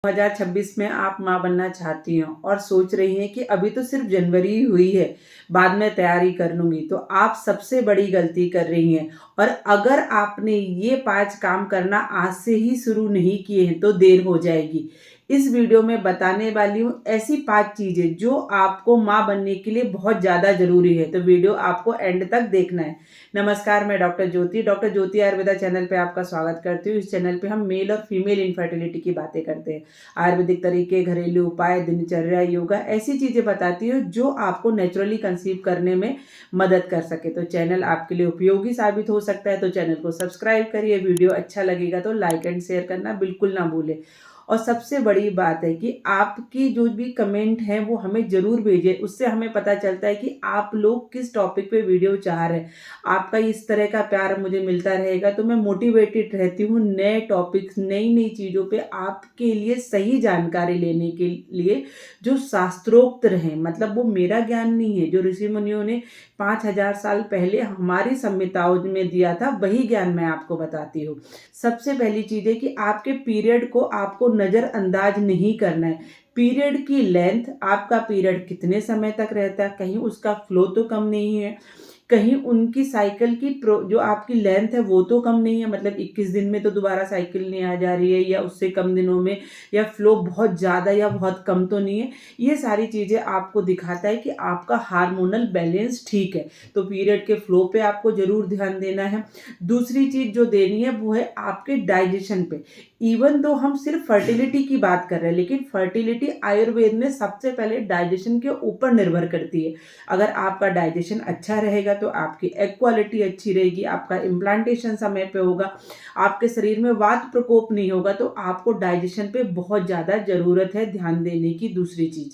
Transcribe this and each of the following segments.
2026 में आप माँ बनना चाहती हो और सोच रही हैं कि अभी तो सिर्फ जनवरी ही हुई है, बाद में तैयारी कर लूंगी, तो आप सबसे बड़ी गलती कर रही हैं। और अगर आपने ये 5 काम करना आज से ही शुरू नहीं किए हैं तो देर हो जाएगी। इस वीडियो में बताने वाली हूँ ऐसी 5 चीजें जो आपको माँ बनने के लिए बहुत ज्यादा जरूरी है, तो वीडियो आपको एंड तक देखना है। नमस्कार, मैं डॉक्टर ज्योति आयुर्वेदा चैनल पे आपका स्वागत करती हूँ। इस चैनल पे हम मेल और फीमेल इनफर्टिलिटी की बातें करते हैं। आयुर्वेदिक तरीके, घरेलू उपाय, दिनचर्या, योगा, ऐसी चीजें बताती हूँ जो आपको नेचुरली कंसीव करने में मदद कर सके। तो चैनल आपके लिए उपयोगी साबित हो सकता है, तो चैनल को सब्सक्राइब करिए। वीडियो अच्छा लगेगा तो लाइक एंड शेयर करना बिल्कुल ना भूलें। और सबसे बड़ी बात है कि आपकी जो भी कमेंट हैं वो हमें जरूर भेजिए, उससे हमें पता चलता है कि आप लोग किस टॉपिक पे वीडियो चाह रहे हैं। आपका इस तरह का प्यार मुझे मिलता रहेगा तो मैं मोटिवेटेड रहती हूँ नए टॉपिक्स, नई नई चीज़ों पे आपके लिए सही जानकारी लेने के लिए, जो शास्त्रोक्त रहे। मतलब वो मेरा ज्ञान नहीं है, जो ऋषि मुनियों ने 5000 साल पहले हमारी संहिताओं में दिया था, वही ज्ञान मैं आपको बताती हूँ। सबसे पहली चीज़ है कि आपके पीरियड को आपको नज़रअंदाज नहीं करना है। पीरियड की लेंथ, आपका पीरियड कितने समय तक रहता है, कहीं उसका फ्लो तो कम नहीं है, कहीं उनकी साइकिल की जो आपकी लेंथ है वो तो कम नहीं है, मतलब 21 दिन में तो दोबारा साइकिल नहीं आ जा रही है, या उससे कम दिनों में, या फ्लो बहुत ज़्यादा या बहुत कम तो नहीं है। ये सारी चीज़ें आपको दिखाता है कि आपका हार्मोनल बैलेंस ठीक है। तो पीरियड के फ्लो पे आपको ज़रूर ध्यान देना है। दूसरी चीज़ जो देनी है वो है आपके डाइजेशन पे। इवन दो हम सिर्फ फर्टिलिटी की बात कर रहे हैं, लेकिन फर्टिलिटी आयुर्वेद में सबसे पहले डाइजेशन के ऊपर निर्भर करती है। अगर आपका डाइजेशन अच्छा रहेगा तो आपकी एग क्वालिटी अच्छी रहेगी, आपका इम्प्लांटेशन समय पे होगा, आपके शरीर में वात प्रकोप नहीं होगा। तो आपको डाइजेशन पे बहुत ज़्यादा ज़रूरत है ध्यान देने की। दूसरी चीज़,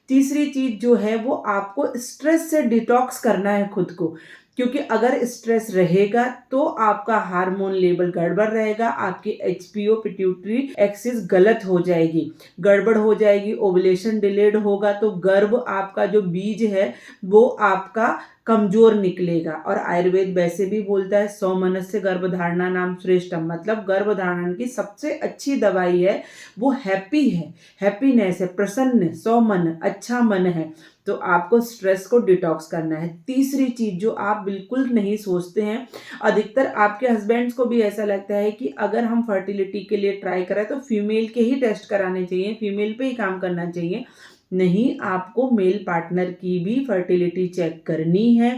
तीसरी चीज़ जो है वो आपको स्ट्रेस से डिटॉक्स करना है खुद को, क्योंकि अगर स्ट्रेस रहेगा तो आपका हार्मोन लेवल गड़बड़ रहेगा, आपकी एचपीओ पिट्यूटरी एक्सिस गलत हो जाएगी, गड़बड़ हो जाएगी, ओवुलेशन डिलेड होगा, तो गर्भ आपका जो बीज है वो आपका कमजोर निकलेगा। और आयुर्वेद वैसे भी बोलता है 100 मनस्य गर्भधारणा नाम श्रेष्ठम, मतलब गर्भधारण की सबसे अच्छी दवाई है वो हैप्पी है, हैप्पीनेस है, प्रसन्न, 100 मन, अच्छा मन है। तो आपको स्ट्रेस को डिटॉक्स करना है। तीसरी चीज जो आप बिल्कुल नहीं सोचते हैं, अधिकतर आपके हस्बैंड्स को भी ऐसा लगता है कि अगर हम फर्टिलिटी के लिए ट्राई करें तो फीमेल के ही टेस्ट कराने चाहिए, फीमेल पे ही काम करना चाहिए। नहीं, आपको मेल पार्टनर की भी फर्टिलिटी चेक करनी है,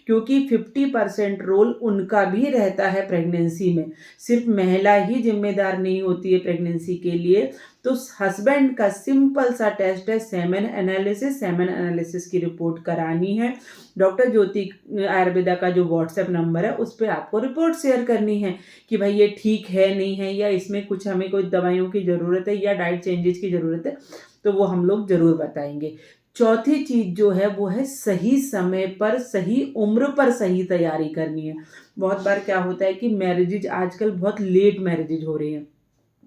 क्योंकि 50% रोल उनका भी रहता है प्रेगनेंसी में। सिर्फ महिला ही जिम्मेदार नहीं होती है प्रेगनेंसी के लिए। तो हस्बैंड का सिंपल सा टेस्ट है सेमेन एनालिसिस। सेमेन एनालिसिस की रिपोर्ट करानी है। डॉक्टर ज्योति आयुर्वेदा का जो व्हाट्सएप नंबर है उस पर आपको रिपोर्ट शेयर करनी है कि भाई ये ठीक है नहीं है, या इसमें कुछ हमें कोई दवाइयों की ज़रूरत है या डाइट चेंजेस की ज़रूरत है, तो वो हम लोग ज़रूर बताएंगे। चौथी चीज़ जो है वो है सही समय पर, सही उम्र पर सही तैयारी करनी है। बहुत बार क्या होता है कि मैरिजेज आजकल बहुत लेट मैरिजेज हो रही हैं,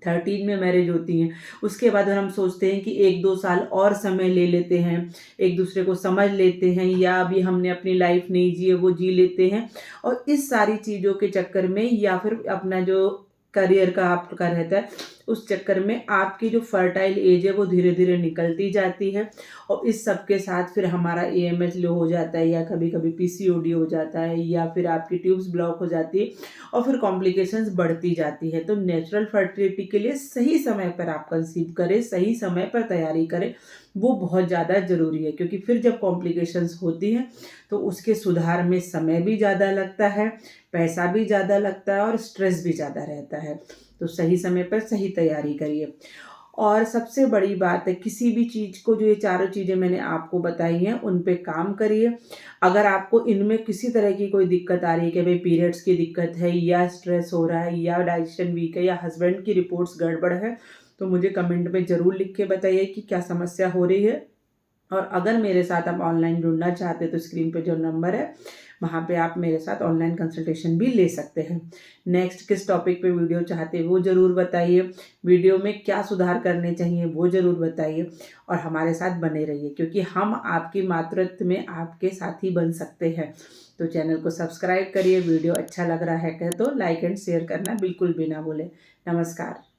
13 में मैरिज होती हैं। उसके बाद हम सोचते हैं कि 1-2 साल और समय ले लेते हैं, एक दूसरे को समझ लेते हैं, या अभी हमने अपनी लाइफ नहीं जी है वो जी लेते हैं। और इस सारी चीज़ों के चक्कर में, या फिर अपना जो करियर का आपका रहता है उस चक्कर में, आपकी जो फर्टाइल एज है वो धीरे धीरे निकलती जाती है। और इस सब के साथ फिर हमारा एएमएच लो हो जाता है, या कभी कभी पीसीओडी हो जाता है, या फिर आपकी ट्यूब्स ब्लॉक हो जाती है, और फिर कॉम्प्लिकेशंस बढ़ती जाती है। तो नेचुरल फर्टिलिटी के लिए सही समय पर आप कंसीव करें, सही समय पर तैयारी करें, वो बहुत ज़्यादा ज़रूरी है। क्योंकि फिर जब कॉम्प्लिकेशंस होती हैं तो उसके सुधार में समय भी ज़्यादा लगता है, पैसा भी ज़्यादा लगता है, और स्ट्रेस भी ज़्यादा रहता है। तो सही समय पर सही तैयारी करिए। और सबसे बड़ी बात है, किसी भी चीज़ को, जो ये चारों चीज़ें मैंने आपको बताई हैं उन पे काम करिए। अगर आपको इनमें किसी तरह की कोई दिक्कत आ रही है कि भाई पीरियड्स की दिक्कत है, या स्ट्रेस हो रहा है, या डाइजेशन वीक है, या हस्बैंड की रिपोर्ट्स गड़बड़ है, तो मुझे कमेंट में ज़रूर लिख के बताइए कि क्या समस्या हो रही है। और अगर मेरे साथ आप ऑनलाइन जुड़ना चाहते हैं तो स्क्रीन पे जो नंबर है वहाँ पे आप मेरे साथ ऑनलाइन कंसल्टेशन भी ले सकते हैं। नेक्स्ट किस टॉपिक पे वीडियो चाहते हैं वो ज़रूर बताइए, वीडियो में क्या सुधार करने चाहिए वो ज़रूर बताइए, और हमारे साथ बने रहिए, क्योंकि हम आपकी मातृत्व में आपके साथी बन सकते हैं। तो चैनल को सब्सक्राइब करिए, वीडियो अच्छा लग रहा है तो लाइक एंड शेयर करना बिल्कुल भी ना भूलें। नमस्कार।